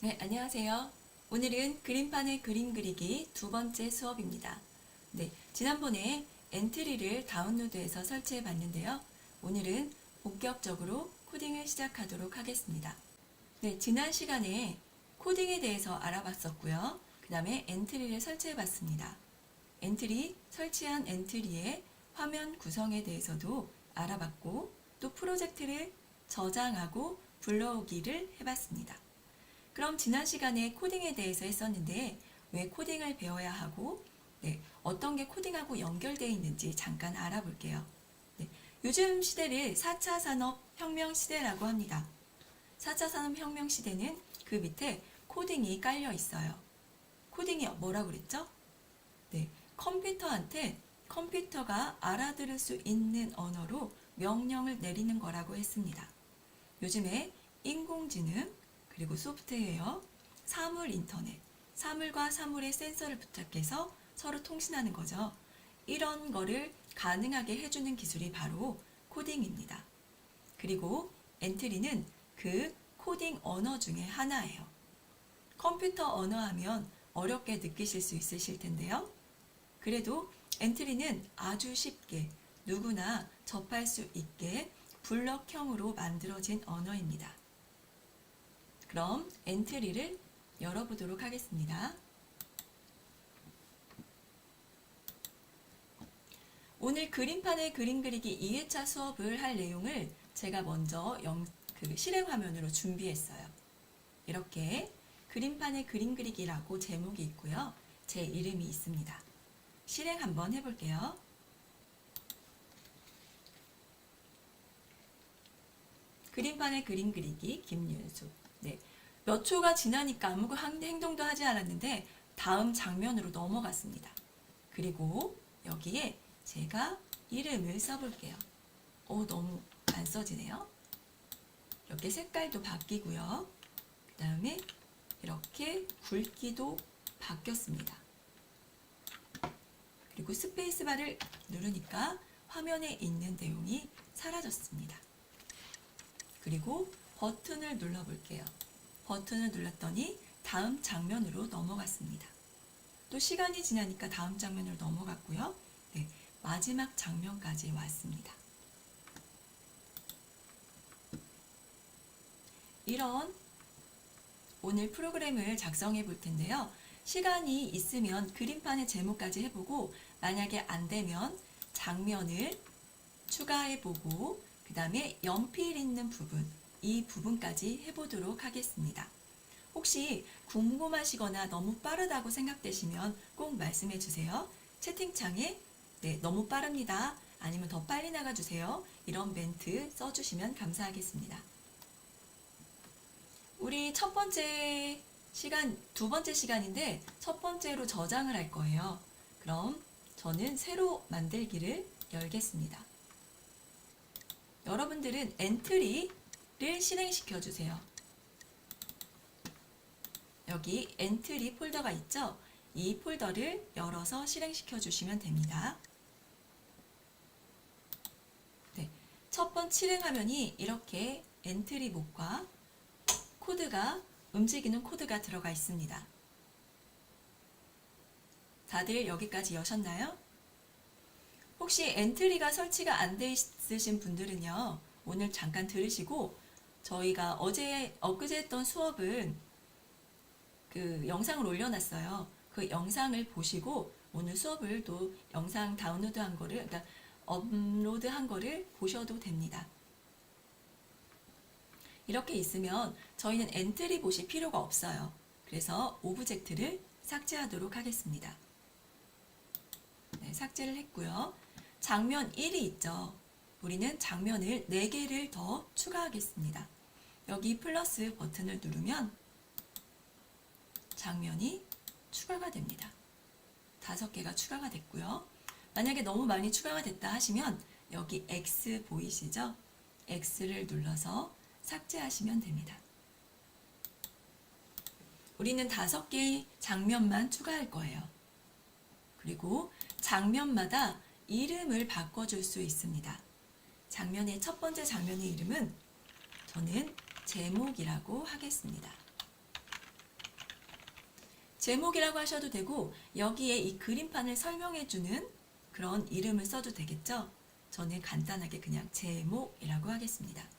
네, 안녕하세요. 오늘은 그림판에 그림 그리기 두 번째 수업입니다. 네, 지난번에 엔트리를 다운로드해서 설치해 봤는데요. 오늘은 본격적으로 코딩을 시작하도록 하겠습니다. 네, 지난 시간에 코딩에 대해서 알아봤었고요. 그 다음에 엔트리를 설치해 봤습니다. 설치한 엔트리의 화면 구성에 대해서도 알아봤고, 또 프로젝트를 저장하고 불러오기를 해봤습니다. 그럼 지난 시간에 코딩에 대해서 했었는데 왜 코딩을 배워야 하고 어떤 게 코딩하고 연결되어 있는지 잠깐 알아볼게요. 요즘 시대를 4차 산업혁명 시대라고 합니다. 4차 산업혁명 시대는 그 밑에 코딩이 깔려 있어요. 코딩이 뭐라고 그랬죠? 컴퓨터한테 컴퓨터가 알아들을 수 있는 언어로 명령을 내리는 거라고 했습니다. 요즘에 인공지능, 그리고 소프트웨어, 사물 인터넷, 사물과 사물의 센서를 부착해서 서로 통신하는 거죠. 이런 거를 가능하게 해주는 기술이 바로 코딩입니다. 그리고 엔트리는 그 코딩 언어 중에 하나예요. 컴퓨터 언어 하면 어렵게 느끼실 수 있으실 텐데요. 그래도 엔트리는 아주 쉽게 누구나 접할 수 있게 블럭형으로 만들어진 언어입니다. 그럼 엔트리를 열어보도록 하겠습니다. 오늘 그림판에 그림 그리기 2회차 수업을 할 내용을 제가 먼저 실행 화면으로 준비했어요. 이렇게 그림판에 그림 그리기라고 제목이 있고요. 제 이름이 있습니다. 실행 한번 해볼게요. 그림판에 그림 그리기 김윤수. 몇 초가 지나니까 아무 행동도 하지 않았는데 다음 장면으로 넘어갔습니다. 그리고 여기에 제가 이름을 써볼게요. 너무 안 써지네요. 이렇게 색깔도 바뀌고요. 그 다음에 이렇게 굵기도 바뀌었습니다. 그리고 스페이스바를 누르니까 화면에 있는 내용이 사라졌습니다. 그리고 버튼을 눌러볼게요. 버튼을 눌렀더니 다음 장면으로 넘어갔습니다. 또 시간이 지나니까 다음 장면으로 넘어갔고요. 마지막 장면까지 왔습니다. 이런 오늘 프로그램을 작성해 볼 텐데요. 시간이 있으면 그림판의 제목까지 해보고 만약에 안 되면 장면을 추가해 보고 그 다음에 연필 있는 부분, 이 부분까지 해보도록 하겠습니다. 혹시 궁금하시거나 너무 빠르다고 생각되시면 꼭 말씀해 주세요. 채팅창에 너무 빠릅니다. 아니면 더 빨리 나가주세요. 이런 멘트 써주시면 감사하겠습니다. 우리 첫 번째 시간, 두 번째 시간인데 첫 번째로 저장을 할 거예요. 그럼 저는 새로 만들기를 열겠습니다. 여러분들은 엔트리를 실행시켜 주세요. 여기 엔트리 폴더가 있죠? 이 폴더를 열어서 실행시켜 주시면 됩니다. 첫 번째 실행 화면이 이렇게 엔트리 목과 코드가 움직이는 코드가 들어가 있습니다. 다들 여기까지 여셨나요? 혹시 엔트리가 설치가 안 돼 있으신 분들은요, 오늘 잠깐 들으시고 저희가 엊그제 했던 수업은 그 영상을 올려놨어요. 그 영상을 보시고 오늘 수업을 또 영상 다운로드한 거를, 그러니까 업로드한 거를 보셔도 됩니다. 이렇게 있으면 저희는 엔트리 보실 필요가 없어요. 그래서 오브젝트를 삭제하도록 하겠습니다. 삭제를 했고요. 장면 1이 있죠. 우리는 장면을 4개를 더 추가하겠습니다. 여기 플러스 버튼을 누르면 장면이 추가가 됩니다. 5개가 추가가 됐고요. 만약에 너무 많이 추가가 됐다 하시면 여기 X 보이시죠? X를 눌러서 삭제하시면 됩니다. 우리는 5개의 장면만 추가할 거예요. 그리고 장면마다 이름을 바꿔줄 수 있습니다. 장면의 첫 번째 장면의 이름은 저는 제목이라고 하겠습니다. 제목이라고 하셔도 되고 여기에 이 그림판을 설명해주는 그런 이름을 써도 되겠죠? 저는 간단하게 그냥 제목이라고 하겠습니다.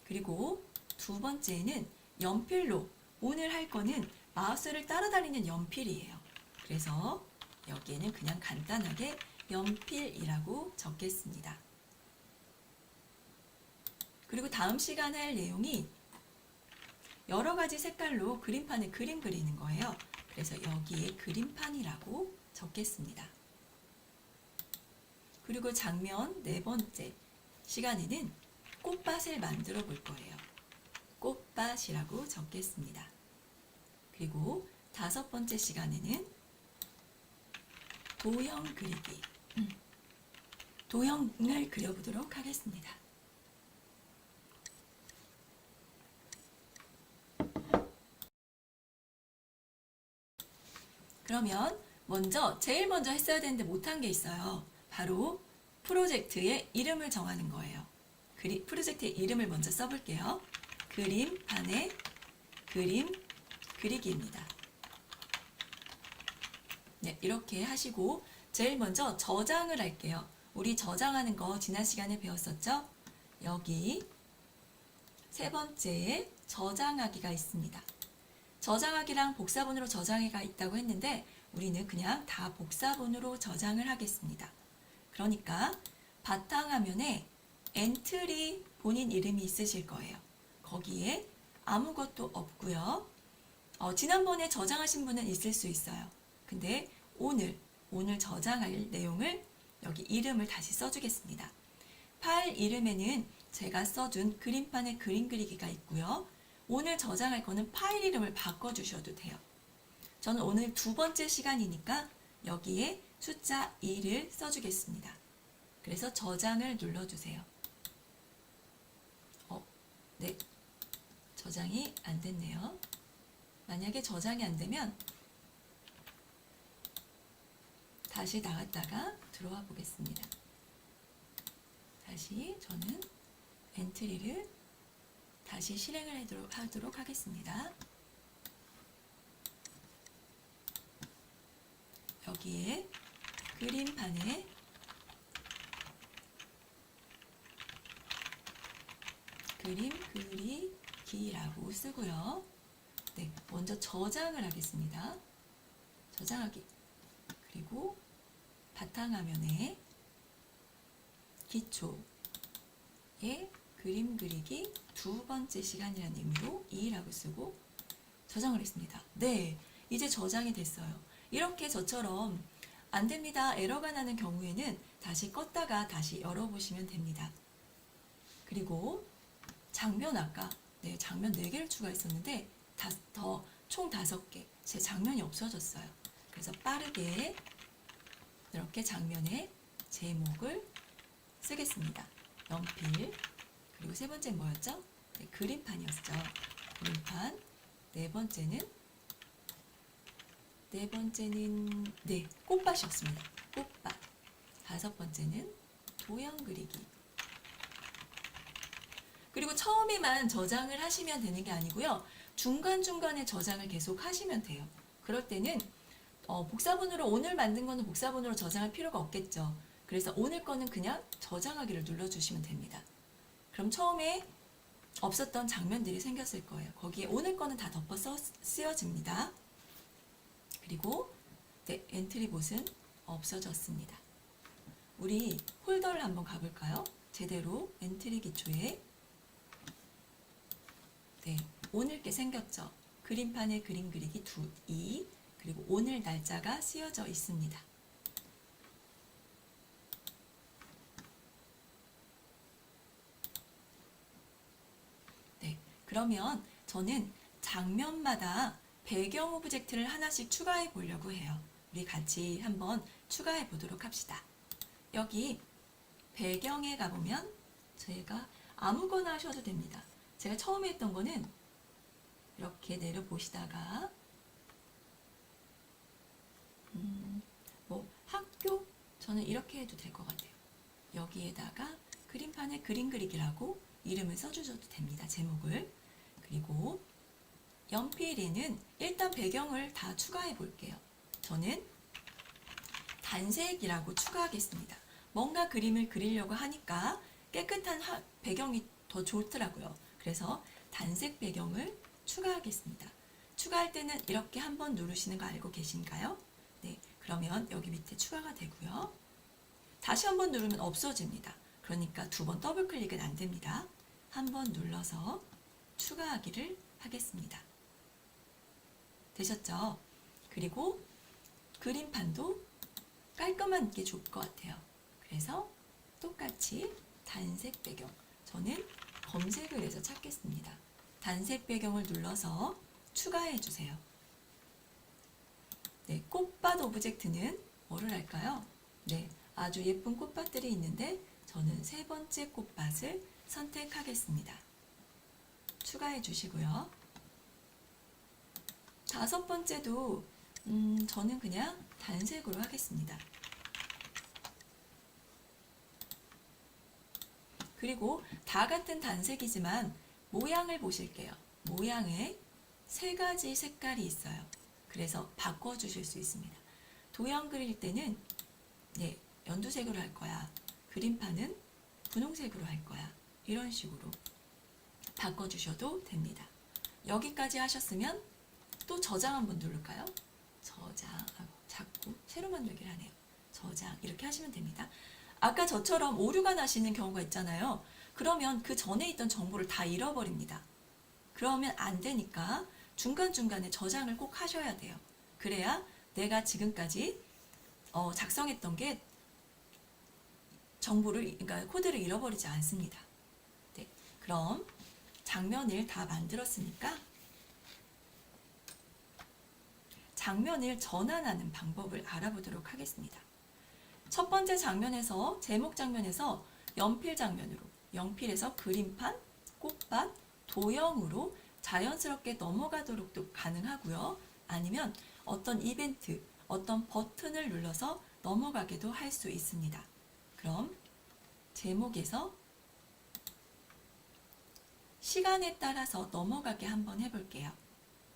그리고 두 번째는 연필로, 오늘 할 거는 마우스를 따라다니는 연필이에요. 그래서 여기에는 그냥 간단하게 연필이라고 적겠습니다. 그리고 다음 시간에 할 내용이 여러 가지 색깔로 그림판에 그림 그리는 거예요. 그래서 여기에 그림판이라고 적겠습니다. 그리고 장면 네 번째 시간에는 꽃밭을 만들어 볼 거예요. 꽃밭이라고 적겠습니다. 그리고 다섯 번째 시간에는 도형 그리기, 도형을 그려보도록 하겠습니다. 그러면 제일 먼저 했어야 되는데 못한 게 있어요. 바로 프로젝트의 이름을 정하는 거예요. 프로젝트의 이름을 먼저 써볼게요. 그림판에 그림 그리기입니다. 네, 이렇게 하시고 제일 먼저 저장을 할게요. 우리 저장하는 거 지난 시간에 배웠었죠? 여기 세 번째에 저장하기가 있습니다. 저장하기랑 복사본으로 저장하기가 있다고 했는데 우리는 그냥 다 복사본으로 저장을 하겠습니다. 그러니까 바탕화면에 엔트리 본인 이름이 있으실 거예요. 거기에 아무것도 없고요. 지난번에 저장하신 분은 있을 수 있어요. 근데 오늘 저장할 내용을 여기 이름을 다시 써주겠습니다. 파일 이름에는 제가 써준 그림판에 그림 그리기가 있고요. 오늘 저장할 거는 파일 이름을 바꿔주셔도 돼요. 저는 오늘 두 번째 시간이니까 여기에 숫자 2를 써주겠습니다. 그래서 저장을 눌러주세요. 네, 저장이 안 됐네요. 만약에 저장이 안 되면 다시 나갔다가 들어와 보겠습니다. 다시 저는 엔트리를 다시 실행을 하도록 하겠습니다. 여기에 그림판에 그림 그리기라고 쓰고요. 네, 먼저 저장을 하겠습니다. 저장하기. 그리고 바탕화면에 기초에 그림 그리기 두 번째 시간이라는 의미로 2라고 쓰고 저장을 했습니다. 네, 이제 저장이 됐어요. 이렇게 저처럼 안 됩니다, 에러가 나는 경우에는 다시 껐다가 다시 열어보시면 됩니다. 그리고 장면 아까 장면 4개를 추가했었는데 총 5개 제 장면이 없어졌어요. 그래서 빠르게 이렇게 장면에 제목을 쓰겠습니다. 연필. 그리고 세 번째 뭐였죠? 네, 그림판이었죠. 그림판. 네 번째는 꽃밭이었습니다. 꽃밭. 다섯 번째는 도형 그리기. 그리고 처음에만 저장을 하시면 되는 게 아니고요. 중간중간에 저장을 계속 하시면 돼요. 그럴 때는 복사본으로 오늘 만든 거는 복사본으로 저장할 필요가 없겠죠. 그래서 오늘 거는 그냥 저장하기를 눌러주시면 됩니다. 그럼 처음에 없었던 장면들이 생겼을 거예요. 거기에 오늘 거는 다 덮어 쓰여집니다. 그리고 엔트리 봇은 없어졌습니다. 우리 폴더를 한번 가볼까요? 제대로 엔트리 기초에 오늘 게 생겼죠. 그림판에 그림 그리기 2, 그리고 오늘 날짜가 쓰여져 있습니다. 네, 그러면 저는 장면마다 배경 오브젝트를 하나씩 추가해 보려고 해요. 우리 같이 한번 추가해 보도록 합시다. 여기 배경에 가보면 제가 아무거나 하셔도 됩니다. 제가 처음에 했던 거는 이렇게 내려보시다가 학교? 저는 이렇게 해도 될 것 같아요. 여기에다가 그림판에 그림 그리기라고 이름을 써주셔도 됩니다. 제목을. 그리고 연필에는 일단 배경을 다 추가해 볼게요. 저는 단색이라고 추가하겠습니다. 뭔가 그림을 그리려고 하니까 깨끗한 배경이 더 좋더라고요. 그래서 단색 배경을 추가하겠습니다. 추가할 때는 이렇게 한번 누르시는 거 알고 계신가요? 네, 그러면 여기 밑에 추가가 되고요. 다시 한번 누르면 없어집니다. 그러니까 두 번 더블 클릭은 안 됩니다. 한번 눌러서 추가하기를 하겠습니다. 되셨죠? 그리고 그림판도 깔끔한 게 좋을 것 같아요. 그래서 똑같이 단색 배경, 저는 검색을 해서 찾겠습니다. 단색 배경을 눌러서 추가해 주세요. 네, 꽃밭 오브젝트는 뭐를 할까요? 네, 아주 예쁜 꽃밭들이 있는데 저는 세 번째 꽃밭을 선택하겠습니다. 추가해 주시고요. 다섯 번째도 저는 그냥 단색으로 하겠습니다. 그리고 다 같은 단색이지만 모양을 보실게요. 모양에 세 가지 색깔이 있어요. 그래서 바꿔주실 수 있습니다. 도형 그릴 때는 네, 연두색으로 할 거야. 그림판은 분홍색으로 할 거야. 이런 식으로 바꿔주셔도 됩니다. 여기까지 하셨으면 또 저장 한번 누를까요? 저장하고 자꾸 새로 만들기를 하네요. 저장 이렇게 하시면 됩니다. 아까 저처럼 오류가 나시는 경우가 있잖아요. 그러면 그 전에 있던 정보를 다 잃어버립니다. 그러면 안 되니까 중간중간에 저장을 꼭 하셔야 돼요. 그래야 내가 지금까지 작성했던 게 그러니까 코드를 잃어버리지 않습니다. 네, 그럼 장면을 다 만들었으니까 장면을 전환하는 방법을 알아보도록 하겠습니다. 첫 번째 장면에서 제목 장면에서 연필 장면으로 연필에서 그림판, 꽃밭, 도형으로 자연스럽게 넘어가도록도 가능하고요. 아니면 어떤 이벤트, 어떤 버튼을 눌러서 넘어가게도 할 수 있습니다. 그럼 제목에서 시간에 따라서 넘어가게 한번 해볼게요.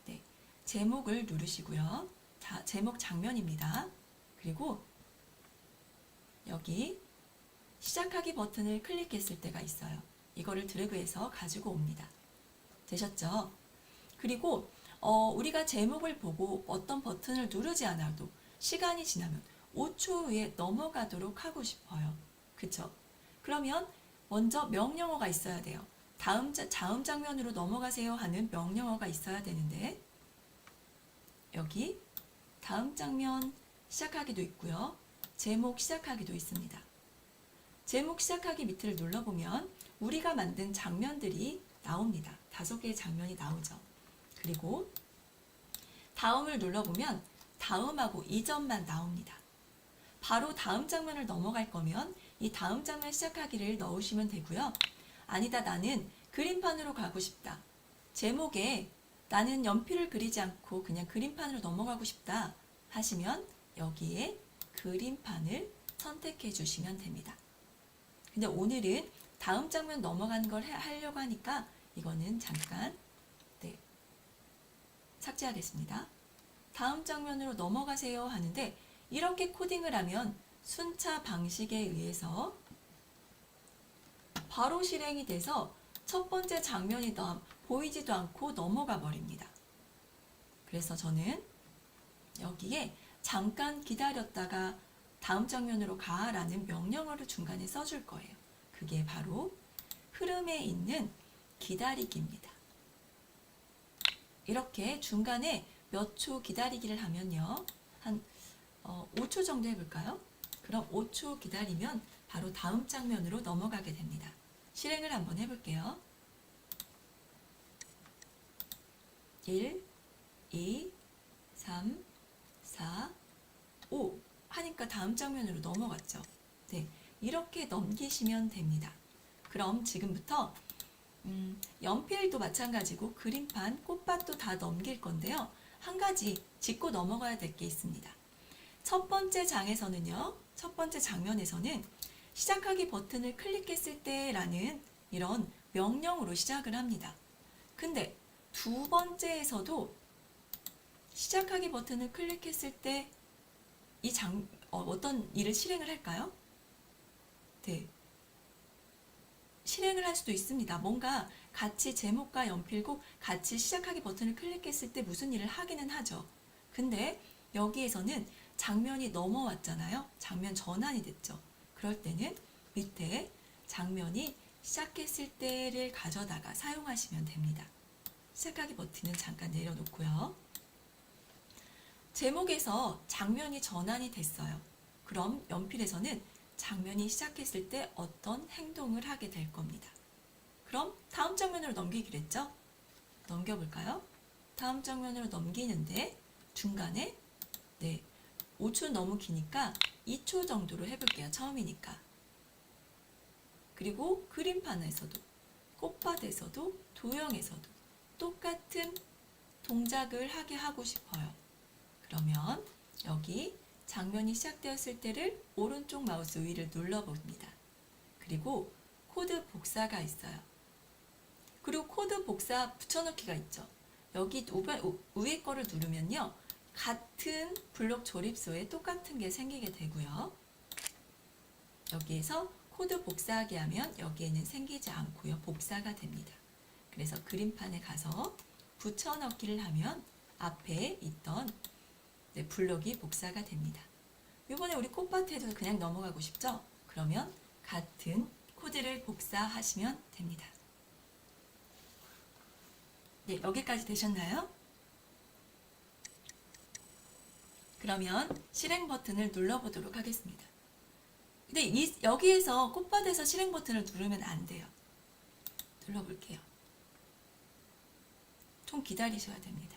네, 제목을 누르시고요. 자, 제목 장면입니다. 그리고 여기 시작하기 버튼을 클릭했을 때가 있어요. 이거를 드래그해서 가지고 옵니다. 되셨죠? 그리고 우리가 제목을 보고 어떤 버튼을 누르지 않아도 시간이 지나면 5초 후에 넘어가도록 하고 싶어요. 그쵸? 그러면 먼저 명령어가 있어야 돼요. 다음 장면으로 넘어가세요 하는 명령어가 있어야 되는데 여기 다음 장면 시작하기도 있고요. 제목 시작하기도 있습니다. 제목 시작하기 밑을 눌러보면 우리가 만든 장면들이 나옵니다. 5개의 장면이 나오죠. 그리고 다음을 눌러보면 다음하고 이전만 나옵니다. 바로 다음 장면을 넘어갈 거면 이 다음 장면 시작하기를 넣으시면 되고요. 아니다, 나는 그림판으로 가고 싶다. 제목에 나는 연필을 그리지 않고 그냥 그림판으로 넘어가고 싶다 하시면 여기에 그림판을 선택해 주시면 됩니다. 근데 오늘은 다음 장면 넘어가는 걸 하려고 하니까 이거는 잠깐 삭제하겠습니다. 다음 장면으로 넘어가세요 하는데 이렇게 코딩을 하면 순차 방식에 의해서 바로 실행이 돼서 첫 번째 장면이 보이지도 않고 넘어가 버립니다. 그래서 저는 여기에 잠깐 기다렸다가 다음 장면으로 가라는 명령어를 중간에 써줄 거예요. 그게 바로 흐름에 있는 기다리기입니다. 이렇게 중간에 몇 초 기다리기를 하면요. 한 5초 정도 해볼까요? 그럼 5초 기다리면 바로 다음 장면으로 넘어가게 됩니다. 실행을 한번 해볼게요. 1, 2, 3, 4, 5 하니까 다음 장면으로 넘어갔죠. 네, 이렇게 넘기시면 됩니다. 그럼 지금부터 연필도 마찬가지고 그림판, 꽃밭도 다 넘길 건데요. 한 가지 짚고 넘어가야 될 게 있습니다. 첫 번째 장에서는요. 첫 번째 장면에서는 시작하기 버튼을 클릭했을 때라는 이런 명령으로 시작을 합니다. 근데 두 번째에서도 시작하기 버튼을 클릭했을 때 어떤 일을 실행을 할까요? 네. 실행을 할 수도 있습니다. 뭔가 같이 제목과 연필고 같이 시작하기 버튼을 클릭했을 때 무슨 일을 하기는 하죠. 근데 여기에서는 장면이 넘어왔잖아요. 장면 전환이 됐죠. 그럴 때는 밑에 장면이 시작했을 때를 가져다가 사용하시면 됩니다. 시작하기 버튼은 잠깐 내려놓고요. 제목에서 장면이 전환이 됐어요. 그럼 연필에서는 장면이 시작했을 때 어떤 행동을 하게 될 겁니다. 그럼 다음 장면으로 넘기기로 했죠? 넘겨볼까요? 다음 장면으로 넘기는데 중간에 5초 너무 기니까 2초 정도로 해볼게요. 처음이니까. 그리고 그림판에서도 꽃밭에서도 도형에서도 똑같은 동작을 하게 하고 싶어요. 그러면 여기 장면이 시작되었을 때를 오른쪽 마우스 위를 눌러봅니다. 그리고 코드 복사가 있어요. 그리고 코드 복사 붙여넣기가 있죠. 여기 위에 거를 누르면요. 같은 블록 조립소에 똑같은 게 생기게 되고요. 여기에서 코드 복사하게 하면 여기에는 생기지 않고요. 복사가 됩니다. 그래서 그림판에 가서 붙여넣기를 하면 앞에 있던 블록이 복사가 됩니다. 이번에 우리 꽃밭에도 그냥 넘어가고 싶죠? 그러면 같은 코드를 복사하시면 됩니다. 네, 여기까지 되셨나요? 그러면 실행 버튼을 눌러보도록 하겠습니다. 근데 여기에서 꽃밭에서 실행 버튼을 누르면 안 돼요. 눌러볼게요. 좀 기다리셔야 됩니다.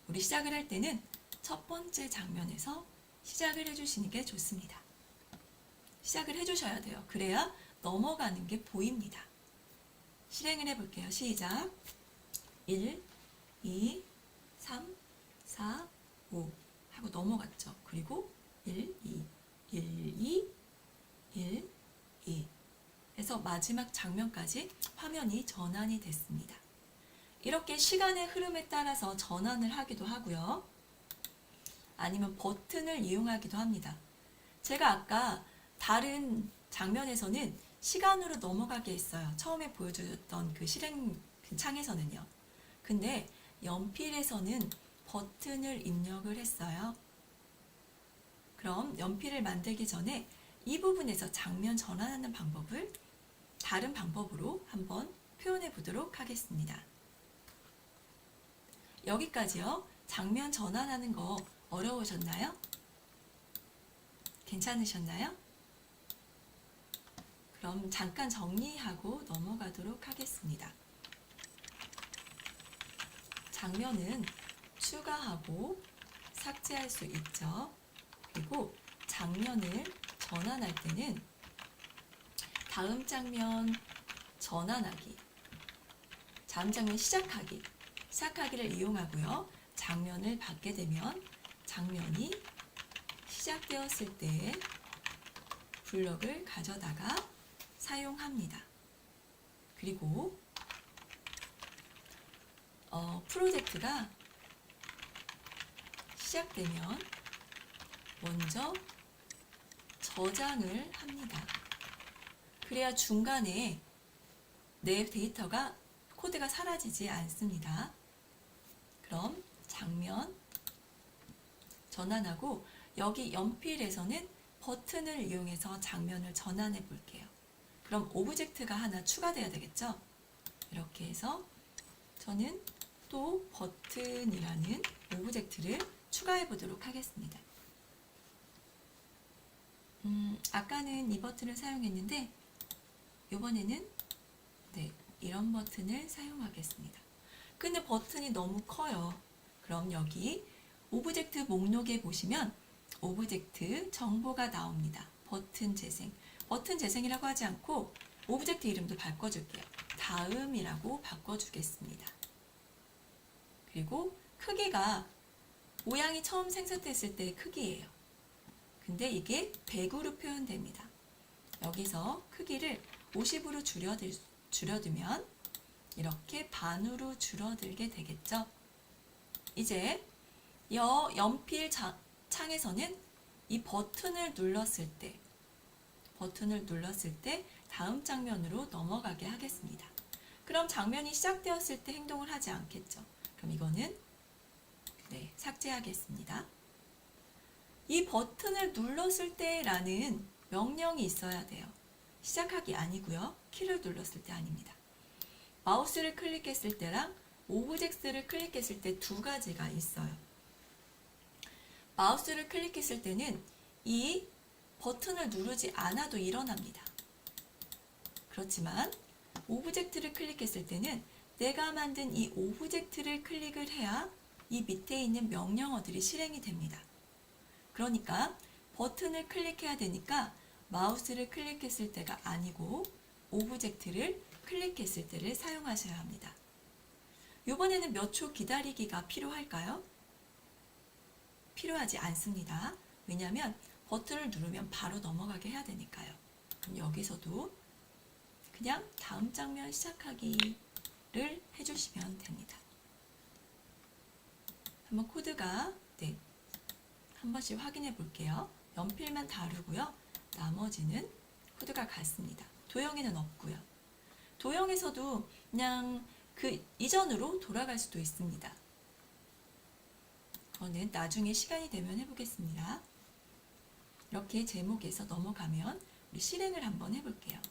우리 시작을 할 때는 첫 번째 장면에서 시작을 해주시는 게 좋습니다. 시작을 해주셔야 돼요. 그래야 넘어가는 게 보입니다. 실행을 해볼게요. 시작. 1, 2, 3, 4, 5 하고 넘어갔죠. 그리고 1, 2, 1, 2, 1, 2 해서 마지막 장면까지 화면이 전환이 됐습니다. 이렇게 시간의 흐름에 따라서 전환을 하기도 하고요. 아니면 버튼을 이용하기도 합니다. 제가 아까 다른 장면에서는 시간으로 넘어가게 했어요. 처음에 보여주셨던 그 실행 창에서는요. 근데 연필에서는 버튼을 입력을 했어요. 그럼 연필을 만들기 전에 이 부분에서 장면 전환하는 방법을 다른 방법으로 한번 표현해 보도록 하겠습니다. 여기까지요. 장면 전환하는 거 어려우셨나요? 괜찮으셨나요? 그럼 잠깐 정리하고 넘어가도록 하겠습니다. 장면은 추가하고 삭제할 수 있죠. 그리고 장면을 전환할 때는 다음 장면 전환하기, 다음 장면 시작하기를 이용하고요. 장면을 받게 되면 장면이 시작되었을 때 블럭을 가져다가 사용합니다. 그리고 프로젝트가 시작되면 먼저 저장을 합니다. 그래야 중간에 내 데이터가 코드가 사라지지 않습니다. 그럼 장면 전환하고 여기 연필에서는 버튼을 이용해서 장면을 전환해 볼게요. 그럼 오브젝트가 하나 추가돼야 되겠죠? 이렇게 해서 저는 또 버튼이라는 오브젝트를 추가해 보도록 하겠습니다. 아까는 이 버튼을 사용했는데 이번에는 이런 버튼을 사용하겠습니다. 근데 버튼이 너무 커요. 그럼 여기 오브젝트 목록에 보시면 오브젝트 정보가 나옵니다. 버튼 재생. 버튼 재생이라고 하지 않고 오브젝트 이름도 바꿔줄게요. 다음이라고 바꿔주겠습니다. 그리고 크기가 모양이 처음 생성됐을 때의 크기예요. 근데 이게 100으로 표현됩니다. 여기서 크기를 50으로 줄여두면 이렇게 반으로 줄어들게 되겠죠. 이제 연필 창에서는 이 버튼을 눌렀을 때 다음 장면으로 넘어가게 하겠습니다. 그럼 장면이 시작되었을 때 행동을 하지 않겠죠. 그럼 이거는 삭제하겠습니다. 이 버튼을 눌렀을 때라는 명령이 있어야 돼요. 시작하기 아니고요. 키를 눌렀을 때 아닙니다. 마우스를 클릭했을 때랑 오브젝트를 클릭했을 때 두 가지가 있어요. 마우스를 클릭했을 때는 이 버튼을 누르지 않아도 일어납니다. 그렇지만 오브젝트를 클릭했을 때는 내가 만든 이 오브젝트를 클릭을 해야 이 밑에 있는 명령어들이 실행이 됩니다. 그러니까 버튼을 클릭해야 되니까 마우스를 클릭했을 때가 아니고 오브젝트를 클릭했을 때를 사용하셔야 합니다. 이번에는 몇 초 기다리기가 필요할까요? 필요하지 않습니다. 왜냐하면 버튼을 누르면 바로 넘어가게 해야 되니까요. 그럼 여기서도 그냥 다음 장면 시작하기를 해주시면 됩니다. 한번 코드가 한 번씩 확인해 볼게요. 연필만 다르고요. 나머지는 코드가 같습니다. 도형에는 없고요. 도형에서도 그냥 그 이전으로 돌아갈 수도 있습니다. 저는 나중에 시간이 되면 해보겠습니다. 이렇게 제목에서 넘어가면 우리 실행을 한번 해볼게요.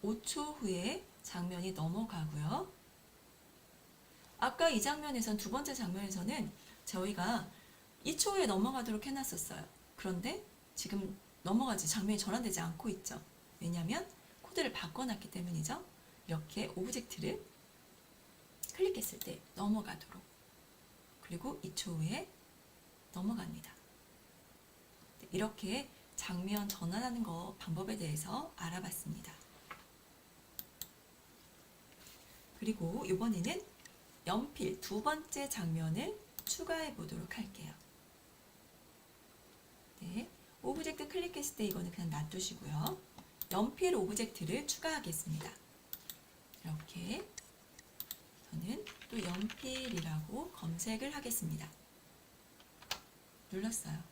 5초 후에 장면이 넘어가고요. 아까 이 장면에선 두 번째 장면에서는 저희가 2초 후에 넘어가도록 해놨었어요. 그런데 지금 장면이 전환되지 않고 있죠. 왜냐하면 코드를 바꿔놨기 때문이죠. 이렇게 오브젝트를 클릭했을 때 넘어가도록, 그리고 2초 후에 넘어갑니다. 이렇게 장면 전환하는 방법에 대해서 알아봤습니다. 그리고 이번에는 연필 두 번째 장면을 추가해 보도록 할게요. 오브젝트 클릭했을 때 이거는 그냥 놔두시고요. 연필 오브젝트를 추가하겠습니다. 이렇게 저는 또 연필이라고 검색을 하겠습니다. 눌렀어요.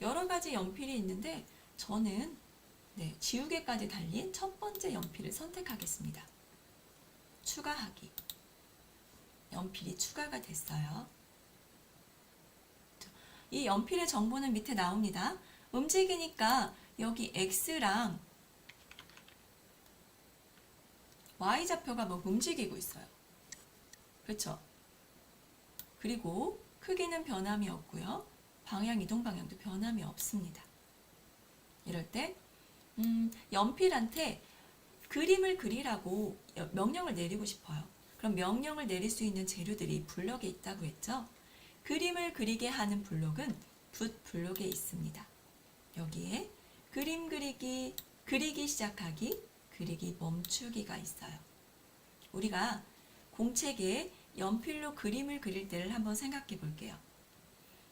여러 가지 연필이 있는데 저는 지우개까지 달린 첫 번째 연필을 선택하겠습니다. 추가하기. 연필이 추가가 됐어요. 이 연필의 정보는 밑에 나옵니다. 움직이니까 여기 X랑 Y좌표가 막 움직이고 있어요. 그렇죠? 그리고 크기는 변함이 없고요. 방향, 이동 방향도 변함이 없습니다. 이럴 때 연필한테 그림을 그리라고 명령을 내리고 싶어요. 그럼 명령을 내릴 수 있는 재료들이 블럭에 있다고 했죠? 그림을 그리게 하는 블록은 붓 블록에 있습니다. 여기에 그림 그리기, 그리기 시작하기, 그리기 멈추기가 있어요. 우리가 공책에 연필로 그림을 그릴 때를 한번 생각해 볼게요.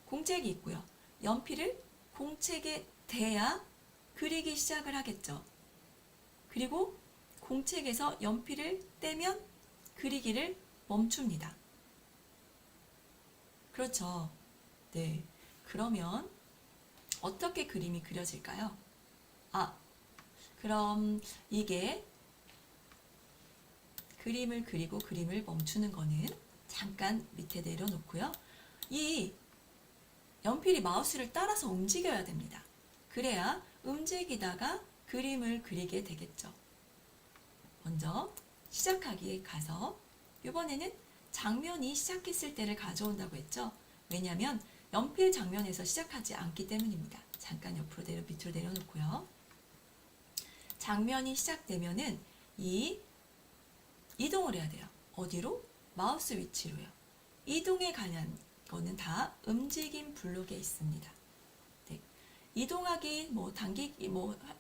공책이 있고요. 연필을 공책에 대야 그리기 시작을 하겠죠. 그리고 공책에서 연필을 떼면 그리기를 멈춥니다. 그렇죠. 그러면 어떻게 그림이 그려질까요? 그럼 이게 그림을 그리고 그림을 멈추는 거는 잠깐 밑에 내려놓고요. 이 연필이 마우스를 따라서 움직여야 됩니다. 그래야 움직이다가 그림을 그리게 되겠죠. 먼저 시작하기에 가서 이번에는 장면이 시작했을 때를 가져온다고 했죠. 왜냐하면 연필 장면에서 시작하지 않기 때문입니다. 잠깐 옆으로 밑으로 내려놓고요. 장면이 시작되면은 이동을 해야 돼요. 어디로? 마우스 위치로요. 이동에 관한 거는 다 움직임 블록에 있습니다. 이동하기, 당기기,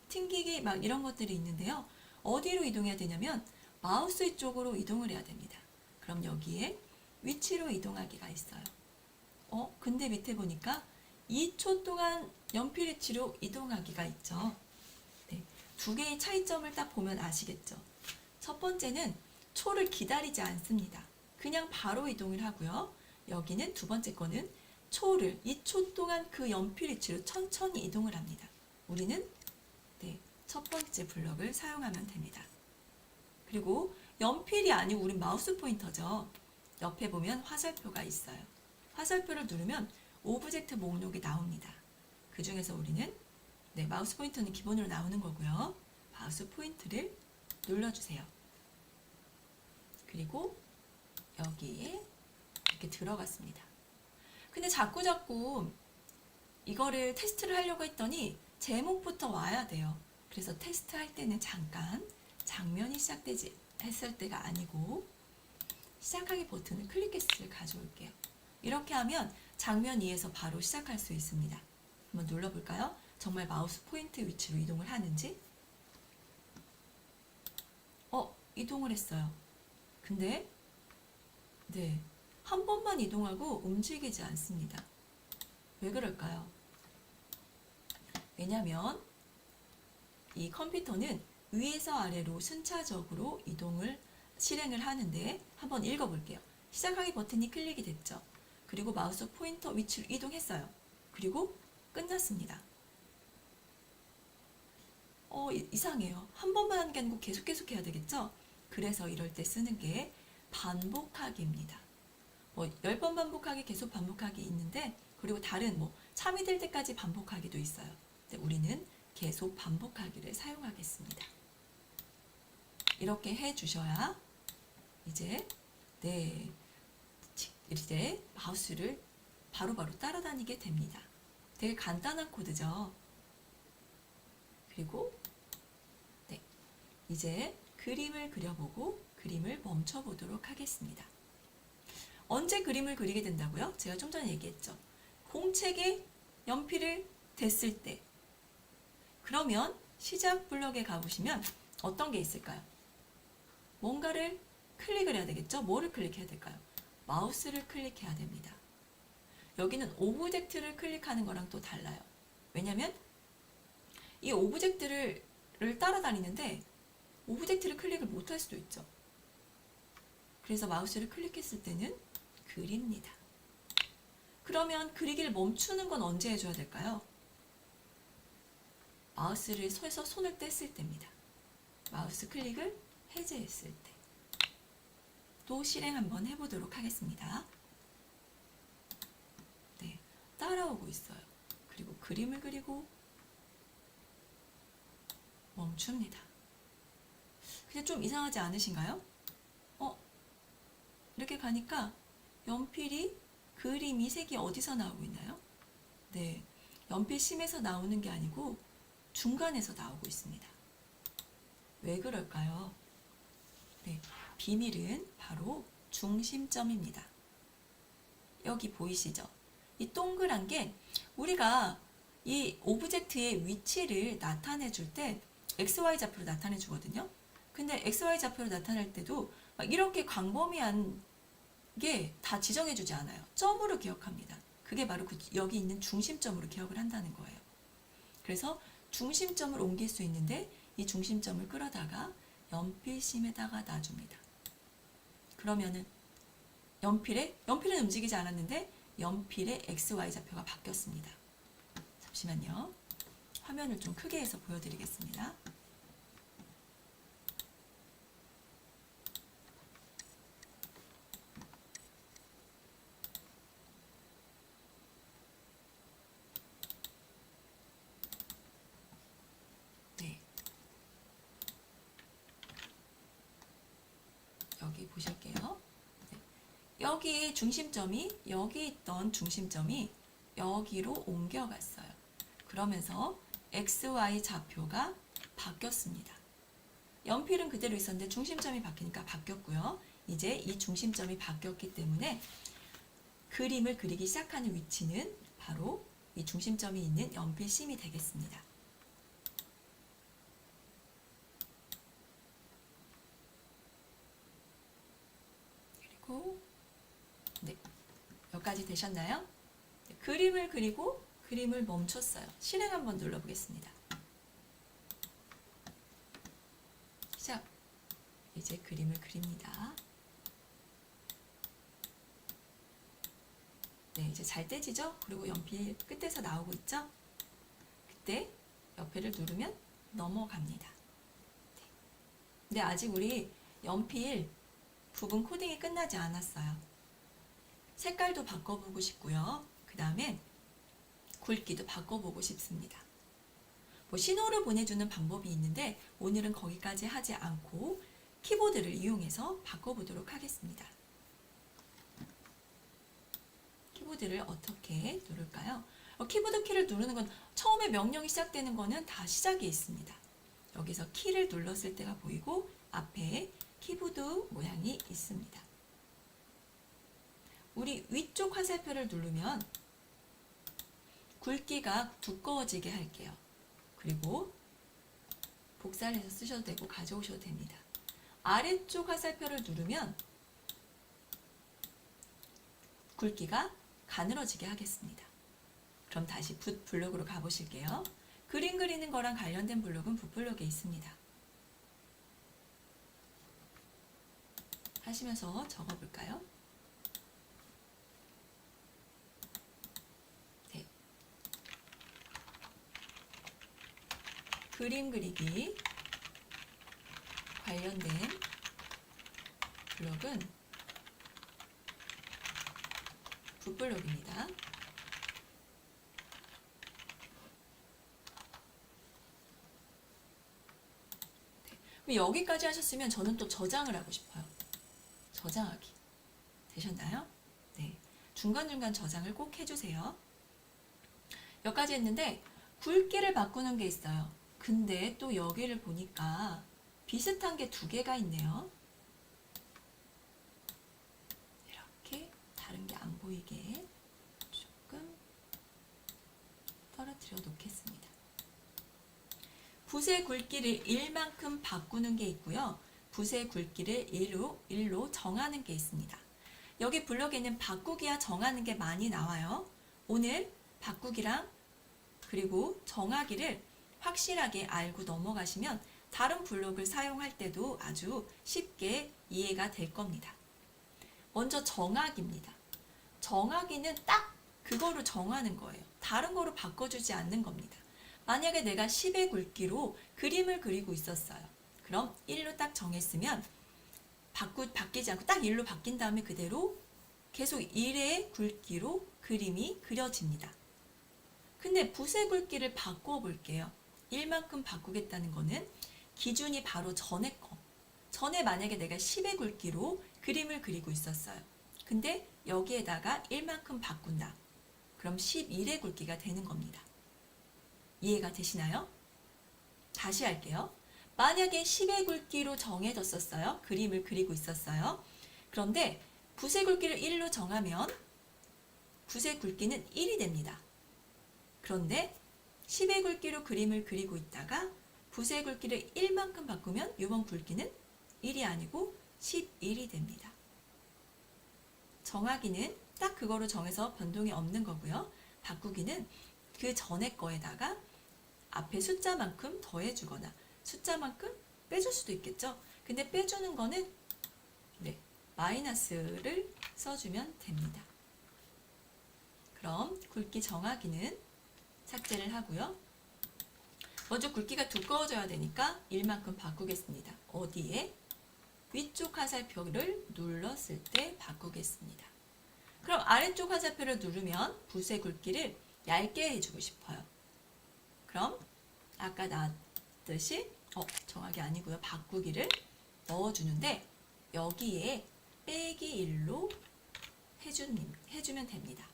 튕기기 막 이런 것들이 있는데요. 어디로 이동해야 되냐면 마우스 쪽으로 이동을 해야 됩니다. 그럼 여기에 위치로 이동하기가 있어요. 근데 밑에 보니까 2초 동안 연필 위치로 이동하기가 있죠. 두 개의 차이점을 딱 보면 아시겠죠? 첫 번째는 초를 기다리지 않습니다. 그냥 바로 이동을 하고요. 여기는 두 번째 거는 초를 2초 동안 그 연필 위치로 천천히 이동을 합니다. 우리는 첫 번째 블럭을 사용하면 됩니다. 그리고 연필이 아니고 우린 마우스 포인터죠. 옆에 보면 화살표가 있어요. 화살표를 누르면 오브젝트 목록이 나옵니다. 그 중에서 우리는 마우스 포인터는 기본으로 나오는 거고요. 마우스 포인트를 눌러주세요. 그리고 여기에 이렇게 들어갔습니다. 근데 자꾸 이거를 테스트를 하려고 했더니 제목부터 와야 돼요. 그래서 테스트할 때는 잠깐 장면이 시작되지 했을 때가 아니고 시작하기 버튼을 클릭했을 가져올게요. 이렇게 하면 장면 2에서 바로 시작할 수 있습니다. 한번 눌러볼까요? 정말 마우스 포인트 위치로 이동을 하는지. 이동을 했어요. 근데 한 번만 이동하고 움직이지 않습니다. 왜 그럴까요? 왜냐면 이 컴퓨터는 위에서 아래로 순차적으로 실행을 하는데 한번 읽어볼게요. 시작하기 버튼이 클릭이 됐죠. 그리고 마우스 포인터 위치로 이동했어요. 그리고 끝났습니다. 이상해요. 한 번만 하는 게 아니고 계속 해야 되겠죠? 그래서 이럴 때 쓰는 게 반복하기입니다. 10번 반복하기, 계속 반복하기 있는데, 그리고 다른 참이 될 때까지 반복하기도 있어요. 근데 우리는 계속 반복하기를 사용하겠습니다. 이렇게 해주셔야 이제 마우스를 바로바로 따라다니게 됩니다. 되게 간단한 코드죠. 그리고 이제 그림을 그려보고 그림을 멈춰보도록 하겠습니다. 언제 그림을 그리게 된다고요? 제가 좀 전에 얘기했죠. 공책에 연필을 댔을 때. 그러면 시작 블럭에 가보시면 어떤 게 있을까요? 뭔가를 클릭을 해야 되겠죠? 뭐를 클릭해야 될까요? 마우스를 클릭해야 됩니다. 여기는 오브젝트를 클릭하는 거랑 또 달라요. 왜냐면 이 오브젝트를 따라다니는데 오브젝트를 클릭을 못할 수도 있죠. 그래서 마우스를 클릭했을 때는 그립니다. 그러면 그리기를 멈추는 건 언제 해줘야 될까요? 마우스를 서서 손을 뗐을 때입니다. 마우스 클릭을 해제했을 때. 또 실행 한번 해보도록 하겠습니다. 따라오고 있어요. 그리고 그림을 그리고 멈춥니다. 근데 좀 이상하지 않으신가요? 이렇게 가니까 연필이 그림이 색이 어디서 나오고 있나요? 연필 심에서 나오는 게 아니고 중간에서 나오고 있습니다. 왜 그럴까요? 비밀은 바로 중심점입니다. 여기 보이시죠? 이 동그란 게 우리가 이 오브젝트의 위치를 나타내 줄 때 XY 좌표로 나타내 주거든요. 근데 XY 좌표로 나타낼 때도 이렇게 광범위한 게 다 지정해 주지 않아요. 점으로 기억합니다. 그게 바로 여기 있는 중심점으로 기억을 한다는 거예요. 그래서 중심점을 옮길 수 있는데 이 중심점을 끌어다가 연필심에다가 놔줍니다. 그러면은 연필은 움직이지 않았는데 연필의 XY 좌표가 바뀌었습니다. 잠시만요. 화면을 좀 크게 해서 보여드리겠습니다. 여기 보실게요. 여기 중심점이 여기 있던 중심점이 여기로 옮겨갔어요. 그러면서 XY 좌표가 바뀌었습니다. 연필은 그대로 있었는데 중심점이 바뀌니까 바뀌었고요. 이제 이 중심점이 바뀌었기 때문에 그림을 그리기 시작하는 위치는 바로 이 중심점이 있는 연필심이 되겠습니다. 그리고 여기까지 되셨나요? 그림을 그리고 그림을 멈췄어요. 실행 한번 눌러보겠습니다. 이제 그림을 그립니다. 네, 이제 잘 떼지죠? 그리고 연필 끝에서 나오고 있죠? 그때 옆에를 누르면 넘어갑니다. 네. 근데 아직 우리 연필 부분 코딩이 끝나지 않았어요. 색깔도 바꿔보고 싶고요. 그 다음에 굵기도 바꿔보고 싶습니다. 뭐 신호를 보내주는 방법이 있는데 오늘은 거기까지 하지 않고 키보드를 이용해서 바꿔보도록 하겠습니다. 키보드를 어떻게 누를까요? 키보드 키를 누르는 건 처음에 명령이 시작되는 거는 다 시작이 있습니다. 여기서 키를 눌렀을 때가 보이고 앞에 키보드 모양이 있습니다. 우리 위쪽 화살표를 누르면 굵기가 두꺼워지게 할게요. 그리고 복사를 해서 쓰셔도 되고 가져오셔도 됩니다. 아래쪽 화살표를 누르면 굵기가 가늘어지게 하겠습니다. 그럼 다시 붓 블록으로 가보실게요. 그림 그리는 거랑 관련된 블록은 붓 블록에 있습니다. 하시면서 적어볼까요? 네. 그림 그리기 관련된 블록은 붓 블록입니다. 여기까지 하셨으면 저는 또 저장을 하고 싶어요. 저장하기. 되셨나요? 네. 중간중간 저장을 꼭 해주세요. 여기까지 했는데 굵기를 바꾸는 게 있어요. 근데 또 여기를 보니까 비슷한 게 두 개가 있네요. 이렇게 다른 게 안 보이게 조금 떨어뜨려 놓겠습니다. 붓의 굵기를 1만큼 바꾸는 게 있고요. 붓의 굵기를 1로 정하는 게 있습니다. 여기 블록에는 바꾸기와 정하는 게 많이 나와요. 오늘 바꾸기랑 그리고 정하기를 확실하게 알고 넘어가시면 다른 블록을 사용할 때도 아주 쉽게 이해가 될 겁니다. 먼저 정하기입니다. 정하기는 딱 그거로 정하는 거예요. 다른 거로 바꿔주지 않는 겁니다. 만약에 내가 10의 굵기로 그림을 그리고 있었어요. 그럼 1로 딱 정했으면 바뀌지 않고 딱 1로 바뀐 다음에 그대로 계속 1의 굵기로 그림이 그려집니다. 근데 붓의 굵기를 바꿔 볼게요. 1만큼 바꾸겠다는 거는 기준이 바로 전에 거. 전에 만약에 내가 10의 굵기로 그림을 그리고 있었어요. 근데 여기에다가 1만큼 바꾼다. 그럼 11의 굵기가 되는 겁니다. 이해가 되시나요? 다시 할게요. 만약에 10의 굵기로 정해졌었어요. 그림을 그리고 있었어요. 그런데 붓의 굵기를 1로 정하면 붓의 굵기는 1이 됩니다. 그런데 10의 굵기로 그림을 그리고 있다가 붓의 굵기를 1만큼 바꾸면 이번 굵기는 1이 아니고 11이 됩니다. 정하기는 딱 그거로 정해서 변동이 없는 거고요. 바꾸기는 그 전에 거에다가 앞에 숫자만큼 더해주거나 숫자만큼 빼줄 수도 있겠죠. 근데 빼주는 거는 마이너스를 써주면 됩니다. 그럼 굵기 정하기는 삭제를 하고요. 먼저 굵기가 두꺼워져야 되니까 1만큼 바꾸겠습니다. 어디에? 위쪽 화살표를 눌렀을 때 바꾸겠습니다. 그럼 아래쪽 화살표를 누르면 붓의 굵기를 얇게 해주고 싶어요. 그럼 아까 나왔듯이 정하기 아니고요. 바꾸기를 넣어주는데 여기에 빼기 1로 해주면 됩니다.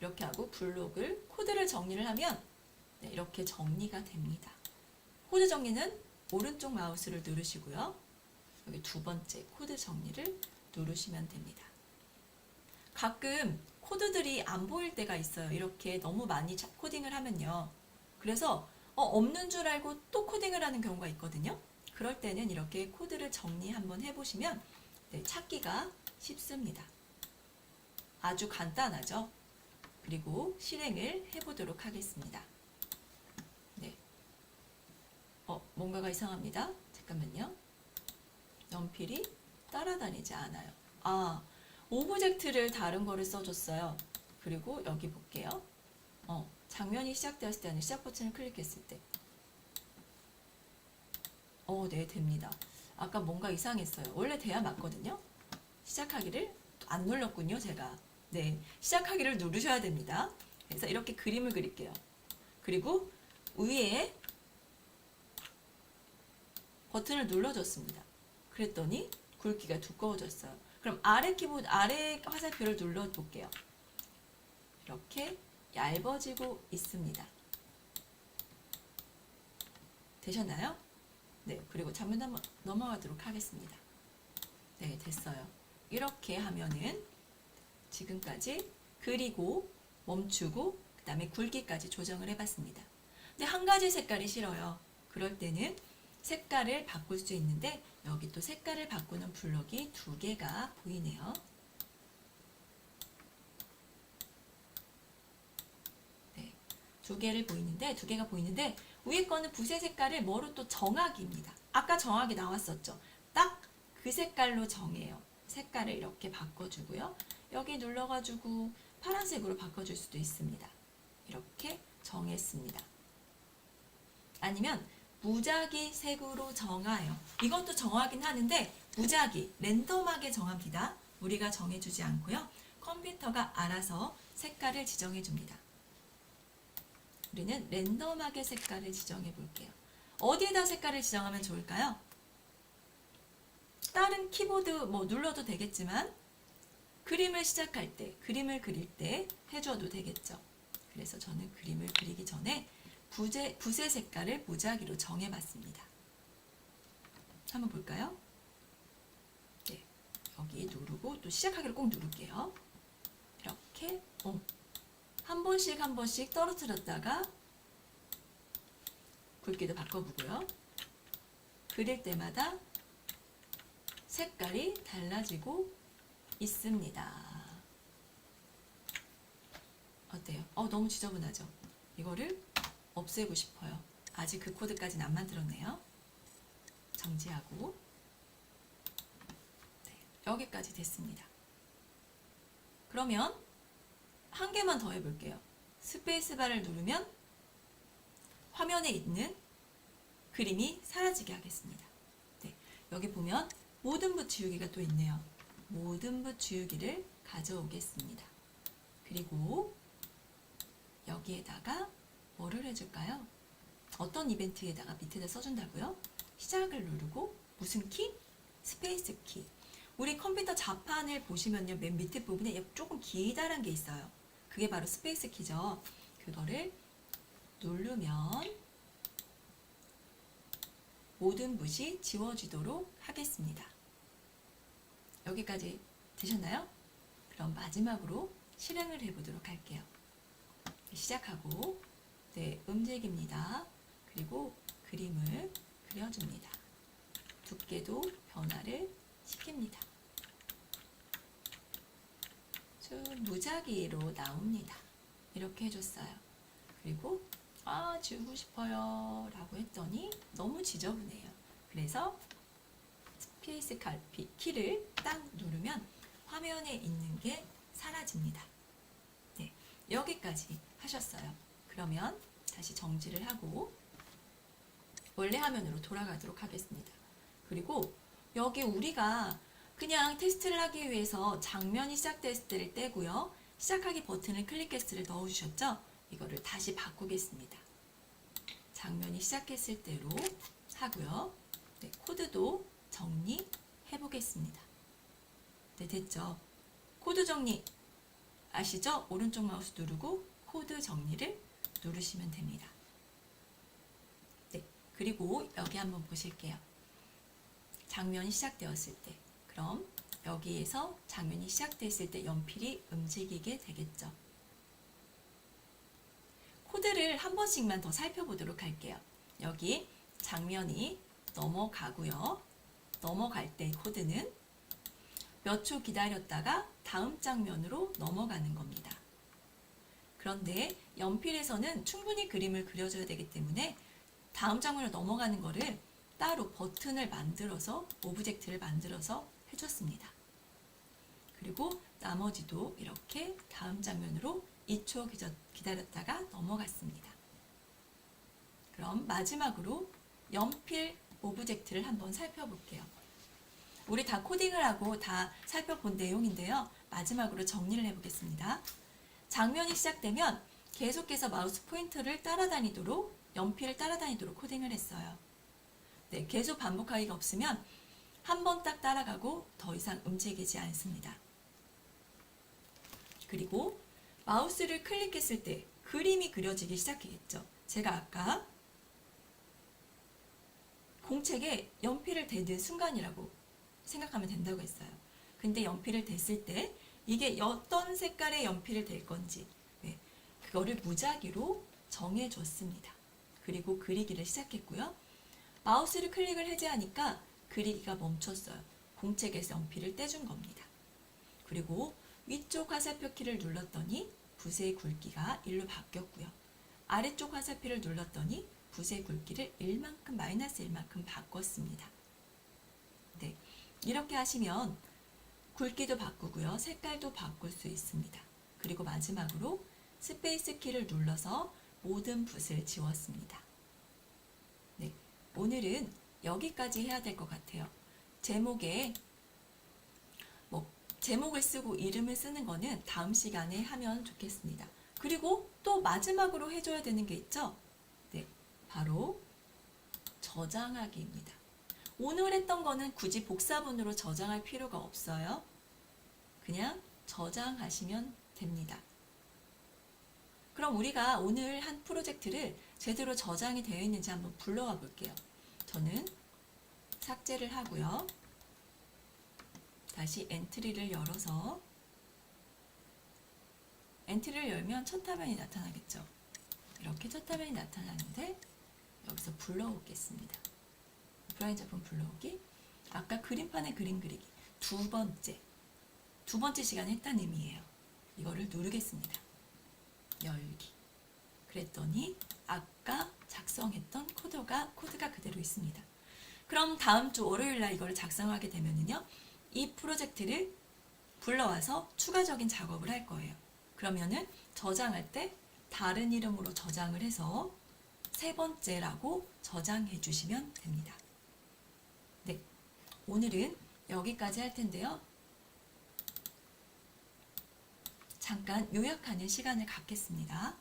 이렇게 하고 블록을 코드를 정리를 하면 이렇게 정리가 됩니다. 코드 정리는 오른쪽 마우스를 누르시고요. 여기 두 번째 코드 정리를 누르시면 됩니다. 가끔 코드들이 안 보일 때가 있어요. 이렇게 너무 많이 코딩을 하면요. 그래서 없는 줄 알고 또 코딩을 하는 경우가 있거든요. 그럴 때는 이렇게 코드를 정리 한번 해보시면 찾기가 쉽습니다. 아주 간단하죠. 그리고 실행을 해보도록 하겠습니다. 네. 뭔가가 이상합니다. 잠깐만요. 연필이 따라다니지 않아요. 아, 오브젝트를 다른 거를 써줬어요. 그리고 여기 볼게요. 장면이 시작되었을 때는 시작 버튼을 클릭했을 때. 네, 됩니다. 아까 뭔가 이상했어요. 원래 돼야 맞거든요. 시작하기를 안 눌렀군요, 제가. 네, 시작하기를 누르셔야 됩니다. 그래서 이렇게 그림을 그릴게요. 그리고 위에 버튼을 눌러줬습니다. 그랬더니 굵기가 두꺼워졌어요. 그럼 아래 키보드, 아래 화살표를 눌러볼게요. 이렇게 얇아지고 있습니다. 되셨나요? 네, 그리고 장면 한번 넘어가도록 하겠습니다. 네, 됐어요. 이렇게 하면은 지금까지 그리고 멈추고 그 다음에 굵기까지 조정을 해봤습니다. 근데 한 가지 색깔이 싫어요. 그럴 때는 색깔을 바꿀 수 있는데 여기 또 색깔을 바꾸는 블럭이 두 개가 보이네요. 네, 두 개가 보이는데 위에 거는 붓의 색깔을 뭐로 또 정하기입니다. 아까 정하기 나왔었죠. 딱 그 색깔로 정해요. 색깔을 이렇게 바꿔주고요. 여기 눌러가지고 파란색으로 바꿔줄 수도 있습니다. 이렇게 정했습니다. 아니면 무작위 색으로 정하여. 이것도 정하긴 하는데 무작위, 랜덤하게 정합니다. 우리가 정해주지 않고요. 컴퓨터가 알아서 색깔을 지정해 줍니다. 우리는 랜덤하게 색깔을 지정해 볼게요. 어디에다 색깔을 지정하면 좋을까요? 다른 키보드 눌러도 되겠지만 그림을 시작할 때, 그림을 그릴 때 해줘도 되겠죠. 그래서 저는 그림을 그리기 전에 붓의 색깔을 무작위로 정해봤습니다. 한번 볼까요? 네, 여기 누르고 또 시작하기를 꼭 누를게요. 이렇게 한 번씩 떨어뜨렸다가 굵기도 바꿔보고요. 그릴 때마다 색깔이 달라지고 있습니다. 어때요? 너무 지저분하죠? 이거를 없애고 싶어요. 아직 그 코드까지는 안 만들었네요. 정지하고 네, 여기까지 됐습니다. 그러면 한 개만 더 해볼게요. 스페이스바를 누르면 화면에 있는 그림이 사라지게 하겠습니다. 네, 여기 보면 모든 붓 지우기가 또 있네요. 모든 붓 지우기를 가져오겠습니다. 그리고 여기에다가 뭐를 해줄까요? 어떤 이벤트에다가 밑에다 써준다고요? 시작을 누르고 무슨 키? 스페이스 키. 우리 컴퓨터 자판을 보시면요, 맨 밑에 부분에 조금 기다란 게 있어요. 그게 바로 스페이스 키죠. 그거를 누르면 모든 붓이 지워지도록 하겠습니다. 여기까지 되셨나요? 그럼 마지막으로 실행을 해보도록 할게요. 시작하고 네, 움직입니다. 그리고 그림을 그려줍니다. 두께도 변화를 시킵니다. 쭉 무작위로 나옵니다. 이렇게 해줬어요. 그리고 지우고 싶어요 라고 했더니 너무 지저분해요. 그래서 스페이스 키를 딱 누르면 화면에 있는 게 사라집니다. 네, 여기까지 하셨어요. 그러면 다시 정지를 하고 원래 화면으로 돌아가도록 하겠습니다. 그리고 여기 우리가 그냥 테스트를 하기 위해서 장면이 시작됐을 때를 떼고요. 시작하기 버튼을 클릭했을 때 넣어주셨죠? 이거를 다시 바꾸겠습니다. 장면이 시작했을 때로 하고요. 네, 코드도 정리해 보겠습니다. 네, 됐죠? 코드 정리 아시죠? 오른쪽 마우스 누르고 코드 정리를 누르시면 됩니다. 네, 그리고 여기 한번 보실게요. 장면이 시작되었을 때, 그럼 여기에서 장면이 시작됐을 때 연필이 움직이게 되겠죠. 코드를 한 번씩만 더 살펴보도록 할게요. 여기 장면이 넘어가고요. 넘어갈 때 코드는 몇 초 기다렸다가 다음 장면으로 넘어가는 겁니다. 그런데 연필에서는 충분히 그림을 그려줘야 되기 때문에 다음 장면으로 넘어가는 거를 따로 버튼을 만들어서 오브젝트를 만들어서 해줬습니다. 그리고 나머지도 이렇게 다음 장면으로 2초 기다렸다가 넘어갔습니다. 그럼 마지막으로 연필 오브젝트를 한번 살펴볼게요. 우리 다 코딩을 하고 다 살펴본 내용인데요. 마지막으로 정리를 해보겠습니다. 장면이 시작되면 계속해서 마우스 포인터를 따라다니도록 연필을 따라다니도록 코딩을 했어요. 네, 계속 반복하기가 없으면 한 번 딱 따라가고 더 이상 움직이지 않습니다. 그리고 마우스를 클릭했을 때 그림이 그려지기 시작했죠. 제가 아까 공책에 연필을 대는 순간이라고 생각하면 된다고 했어요. 근데 연필을 댔을 때 이게 어떤 색깔의 연필을 댈 건지 그거를 무작위로 정해줬습니다. 그리고 그리기를 시작했고요. 마우스를 클릭을 해제하니까 그리기가 멈췄어요. 공책에서 연필을 떼준 겁니다. 그리고 위쪽 화살표 키를 눌렀더니 붓의 굵기가 1로 바뀌었고요. 아래쪽 화살표를 눌렀더니 붓의 굵기를 1만큼, 마이너스 1만큼 바꿨습니다. 네, 이렇게 하시면 굵기도 바꾸고요. 색깔도 바꿀 수 있습니다. 그리고 마지막으로 스페이스 키를 눌러서 모든 붓을 지웠습니다. 네, 오늘은 여기까지 해야 될 것 같아요. 제목에 제목을 쓰고 이름을 쓰는 거는 다음 시간에 하면 좋겠습니다. 그리고 또 마지막으로 해줘야 되는 게 있죠? 네, 바로 저장하기입니다. 오늘 했던 거는 굳이 복사본으로 저장할 필요가 없어요. 그냥 저장하시면 됩니다. 그럼 우리가 오늘 한 프로젝트를 제대로 저장이 되어 있는지 한번 불러와 볼게요. 저는 삭제를 하고요. 다시 엔트리를 열어서 엔트리를 열면 첫 화면이 나타나겠죠. 이렇게 첫 화면이 나타나는데 여기서 불러오겠습니다. 오프라인 작품 불러오기. 아까 그림판에 그림 그리기 두 번째 시간에 했다는 의미예요. 이거를 누르겠습니다. 열기. 그랬더니 아까 작성했던 코드가 그대로 있습니다. 그럼 다음 주 월요일 날 이거를 작성하게 되면은요. 이 프로젝트를 불러와서 추가적인 작업을 할 거예요. 그러면은 저장할 때 다른 이름으로 저장을 해서 세 번째라고 저장해 주시면 됩니다. 네, 오늘은 여기까지 할 텐데요. 잠깐 요약하는 시간을 갖겠습니다.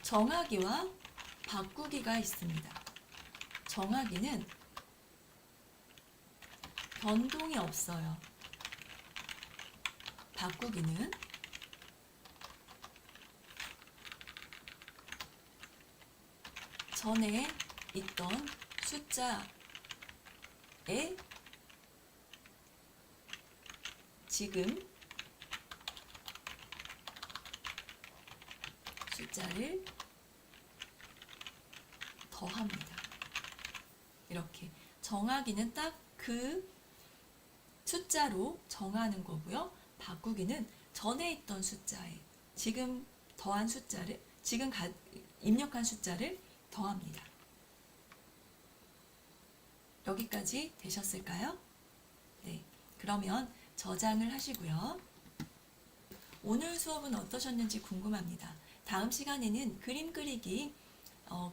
정하기와 바꾸기가 있습니다. 정하기는 변동이 없어요. 바꾸기는 전에 있던 숫자에 지금 숫자를 더합니다. 이렇게 정하기는 딱 그 숫자로 정하는 거고요. 바꾸기는 전에 있던 숫자에 지금 더한 숫자를 지금 입력한 숫자를 더합니다. 여기까지 되셨을까요? 네, 그러면 저장을 하시고요. 오늘 수업은 어떠셨는지 궁금합니다. 다음 시간에는 그림 그리기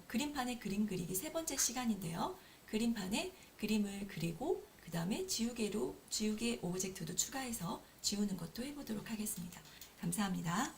그림판에 그림 그리기 세 번째 시간인데요. 그림판에 그림을 그리고 그 다음에 지우개 오브젝트도 추가해서 지우는 것도 해보도록 하겠습니다. 감사합니다.